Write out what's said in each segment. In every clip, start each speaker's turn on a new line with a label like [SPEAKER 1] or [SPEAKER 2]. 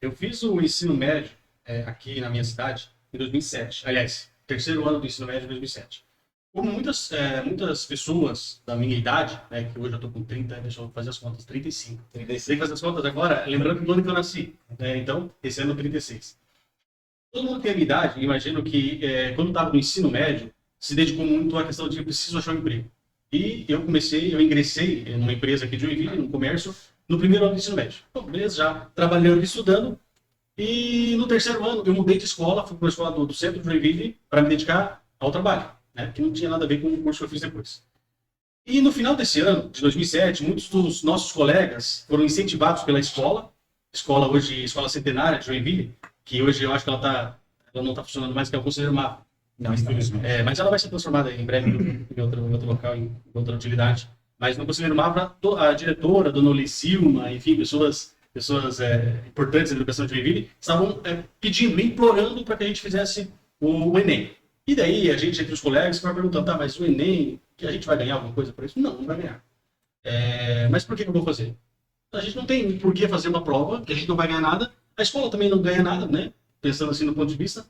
[SPEAKER 1] eu fiz o ensino médio aqui na minha cidade em 2007. Aliás, terceiro ano do ensino médio em 2007. Como muitas pessoas da minha idade, né, que hoje eu tô com 30, deixa eu fazer as contas, 35. 36. Tem que fazer as contas agora, lembrando do ano que eu nasci, né, então, esse ano 36. Todo mundo tem a minha idade, imagino que quando estava no ensino médio, se dedicou muito à questão de preciso achar um emprego. E eu ingressei numa empresa aqui de Joinville, no comércio, no primeiro ano do ensino médio. Então, beleza, já trabalhando e estudando. E no terceiro ano, eu mudei de escola, fui para uma escola do centro de Joinville para me dedicar ao trabalho, né, que não tinha nada a ver com o curso que eu fiz depois. E no final desse ano, de 2007, muitos dos nossos colegas foram incentivados pela escola hoje, Escola Centenária de Joinville, que hoje eu acho que ela não está funcionando mais, que é o Conselheiro Mafra.
[SPEAKER 2] Não, infelizmente.
[SPEAKER 1] Mas ela vai ser transformada em breve em outro local, em outra utilidade. Mas no Conselheiro Mafra, a diretora, Dona Olicilma, enfim, pessoas importantes da educação de Joinville, estavam pedindo, implorando para que a gente fizesse o Enem. E daí a gente, entre os colegas, ficava perguntando, tá, mas o Enem, que a gente vai ganhar alguma coisa por isso? Não vai ganhar. Mas por que eu vou fazer? A gente não tem por que fazer uma prova, que a gente não vai ganhar nada. A escola também não ganha nada, né? Pensando assim no ponto de vista.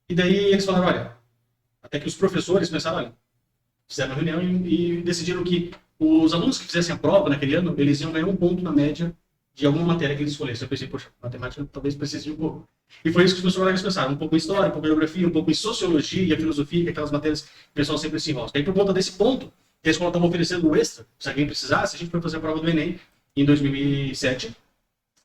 [SPEAKER 1] E daí eles falaram, olha, até que os professores pensaram, olha, fizeram uma reunião e decidiram que os alunos que fizessem a prova naquele ano, eles iam ganhar um ponto na média de alguma matéria que eles escolhessem. Eu pensei, poxa, matemática talvez precise de um pouco. E foi isso que os meus colegas pensaram, um pouco em história, um pouco em geografia, um pouco em sociologia, filosofia, que aquelas matérias que o pessoal sempre se enrosca. E por conta desse ponto, que a escola estava oferecendo o extra, se alguém precisasse, a gente foi fazer a prova do Enem em 2007.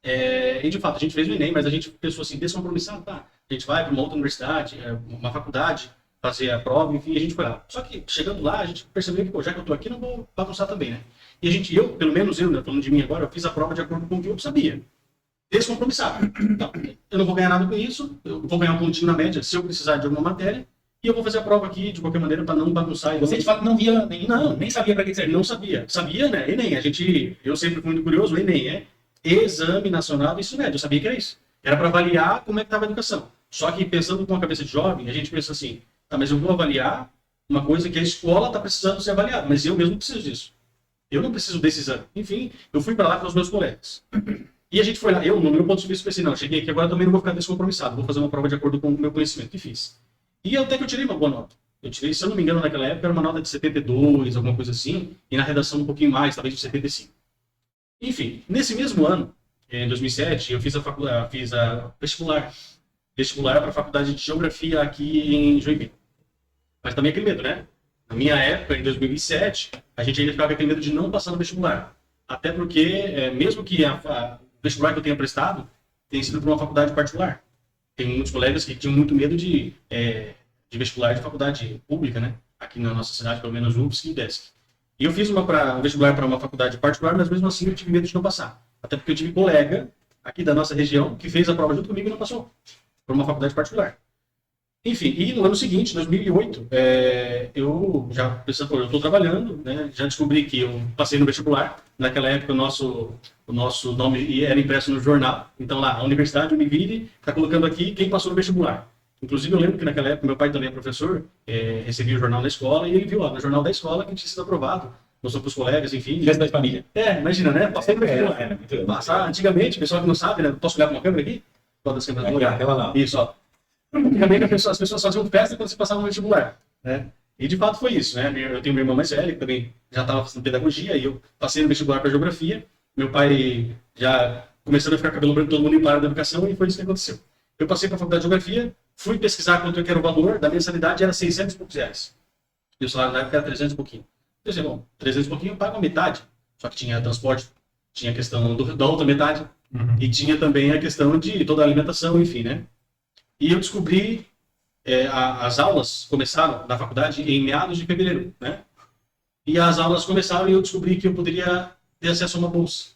[SPEAKER 1] E de fato, a gente fez o Enem, mas a gente pensou assim, descompromissado, tá? A gente vai para uma outra universidade, uma faculdade, fazer a prova, enfim, a gente foi lá. Só que chegando lá, a gente percebeu que, pô, já que eu tô aqui, não vou bagunçar também, né? E pelo menos eu, né, falando de mim agora, eu fiz a prova de acordo com o que eu sabia. Descompromissado. Então, eu não vou ganhar nada com isso, eu vou ganhar um pontinho na média se eu precisar de alguma matéria, e eu vou fazer a prova aqui de qualquer maneira para não bagunçar.
[SPEAKER 2] Você de fato não via, nem sabia para que servia?
[SPEAKER 1] Não sabia. Sabia, né? Enem. Eu sempre fui muito curioso, o Enem é Exame Nacional do Ensino Médio. Eu sabia que era isso. Era para avaliar como é que estava a educação. Só que pensando com a cabeça de jovem, a gente pensa assim, tá, mas eu vou avaliar uma coisa que a escola está precisando ser avaliada, mas eu mesmo preciso disso. Eu não preciso desse exame. Enfim, eu fui para lá com os meus colegas. E a gente foi lá, no meu ponto de vista, pensei, não, cheguei aqui agora também não vou ficar descompromissado, vou fazer uma prova de acordo com o meu conhecimento. E fiz. E até que eu tirei uma boa nota. Eu tirei, se eu não me engano, naquela época, era uma nota de 72, alguma coisa assim, e na redação um pouquinho mais, talvez de 75. Enfim, nesse mesmo ano, em 2007, eu fiz a vestibular para a faculdade de Geografia aqui em Joinville. Mas também aquele medo, né? Na minha época, em 2007, a gente ainda ficava com aquele medo de não passar no vestibular. Até porque, mesmo que o vestibular que eu tenha prestado tenha sido para uma faculdade particular. Tem muitos colegas que tinham muito medo de vestibular de faculdade pública, né? Aqui na nossa cidade, pelo menos UFSC e UDESC. E eu fiz um vestibular para uma faculdade particular, mas mesmo assim eu tive medo de não passar. Até porque eu tive colega aqui da nossa região que fez a prova junto comigo e não passou. Por uma faculdade particular. Enfim, e no ano seguinte, 2008, eu estou trabalhando, né? Já descobri que eu passei no vestibular. Naquela época o nosso nome era impresso no jornal. Então lá, a Universidade Univille está colocando aqui quem passou no vestibular. Inclusive eu lembro que naquela época meu pai também é professor, recebia o jornal na escola e ele viu lá no jornal da escola que tinha sido aprovado. Mostrou para os colegas, enfim.
[SPEAKER 2] Festa da família.
[SPEAKER 1] Imagina, né? Passei no vestibular. Passar, antigamente, o pessoal que não sabe, né? Posso olhar para uma câmera aqui? Todas as câmeras.
[SPEAKER 2] Aquela lá.
[SPEAKER 1] Isso, ó. Antigamente as pessoas faziam festa quando você passava no vestibular, né? E de fato foi isso, né? Eu tenho uma irmã mais velha que também já estava fazendo pedagogia e eu passei no vestibular para geografia. Meu pai já começando a ficar cabelo branco, todo mundo em para da educação e foi isso que aconteceu. Eu passei para a faculdade de geografia, fui pesquisar quanto era o valor da mensalidade, era 600 e poucos reais. E o salário na época era 300 e pouquinho. Eu disse, bom, 300 e pouquinho eu pago a metade. Só que tinha transporte, tinha a questão da outra metade e tinha também a questão de toda a alimentação, enfim, né? E eu descobri, as aulas começaram na faculdade em meados de fevereiro, né? E as aulas começaram e eu descobri que eu poderia ter acesso a uma bolsa.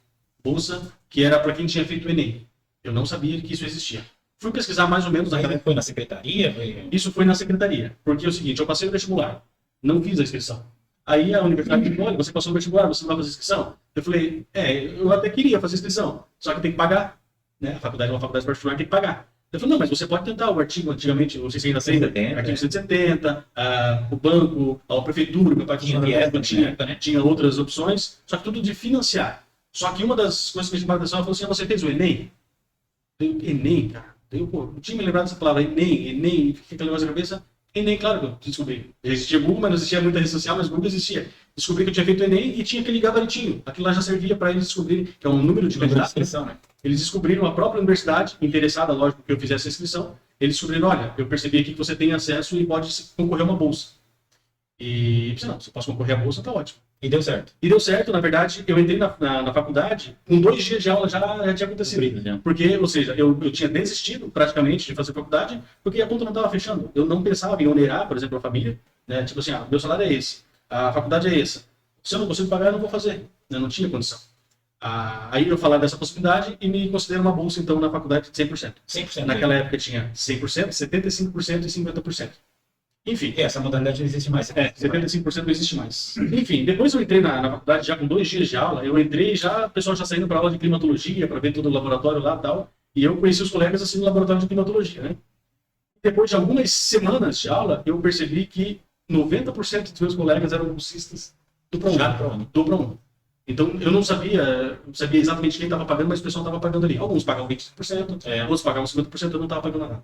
[SPEAKER 1] Bolsa que era para quem tinha feito o Enem. Eu não sabia que isso existia. Fui pesquisar mais ou menos...
[SPEAKER 2] Foi na secretaria?
[SPEAKER 1] Isso foi na secretaria. Porque é o seguinte, eu passei no vestibular, não fiz a inscrição. Aí a universidade me falou, olha, você passou no vestibular, você não vai fazer inscrição? Eu falei, eu até queria fazer inscrição, só que tem que pagar. Né? A faculdade é uma faculdade particular, tem que pagar. Eu falei, não, mas você pode tentar o artigo, antigamente, não sei se ainda tem, artigo 170, o banco, a prefeitura, meu pai tinha outras opções, só que tudo de financiar. Só que uma das coisas que me chamou a atenção, ela falou assim, você fez o Enem? Daí, Enem, cara. Daí, pô, não tinha me lembrado dessa palavra, Enem, fiquei com aquele negócio na cabeça. Enem, claro que eu descobri. Já existia Google, mas não existia muita rede social, mas Google existia. Descobri que eu tinha feito o Enem e tinha aquele gabaritinho. Aquilo lá já servia para eles descobrirem, que é um número de
[SPEAKER 2] Número de
[SPEAKER 1] candidatos.
[SPEAKER 2] inscrição, né?
[SPEAKER 1] Eles descobriram a própria universidade, interessada, lógico, que eu fizesse a inscrição. Eles descobriram, olha, eu percebi aqui que você tem acesso e pode concorrer a uma bolsa. E, não, se eu posso concorrer à bolsa, tá ótimo.
[SPEAKER 2] E deu certo.
[SPEAKER 1] E deu certo, na verdade, eu entrei na faculdade, com 2 dias de aula já tinha acontecido.
[SPEAKER 2] Já.
[SPEAKER 1] Porque, ou seja, eu tinha desistido praticamente de fazer faculdade, porque a conta não estava fechando. Eu não pensava em onerar, por exemplo, a família, né? Tipo assim, meu salário é esse, a faculdade é essa. Se eu não consigo pagar, eu não vou fazer. Eu não tinha condição. Aí eu falava dessa possibilidade e me considero uma bolsa, então, na faculdade de 100%.
[SPEAKER 2] 100%.
[SPEAKER 1] Naquela época tinha 100%, 75% e 50%. Enfim.
[SPEAKER 2] Essa modalidade não existe mais.
[SPEAKER 1] 75% não existe mais. Enfim, depois eu entrei na faculdade já com 2 dias de aula. Eu entrei já, o pessoal já saindo para aula de climatologia, para ver todo o laboratório lá e tal. E eu conheci os colegas assim no laboratório de climatologia, né? Depois de algumas semanas de aula, eu percebi que 90% dos meus colegas eram bolsistas do ProUni. Do ProUni. Então, eu não sabia exatamente quem estava pagando, mas o pessoal estava pagando ali. Alguns pagavam 25%, outros pagavam 50%, eu não estava pagando nada.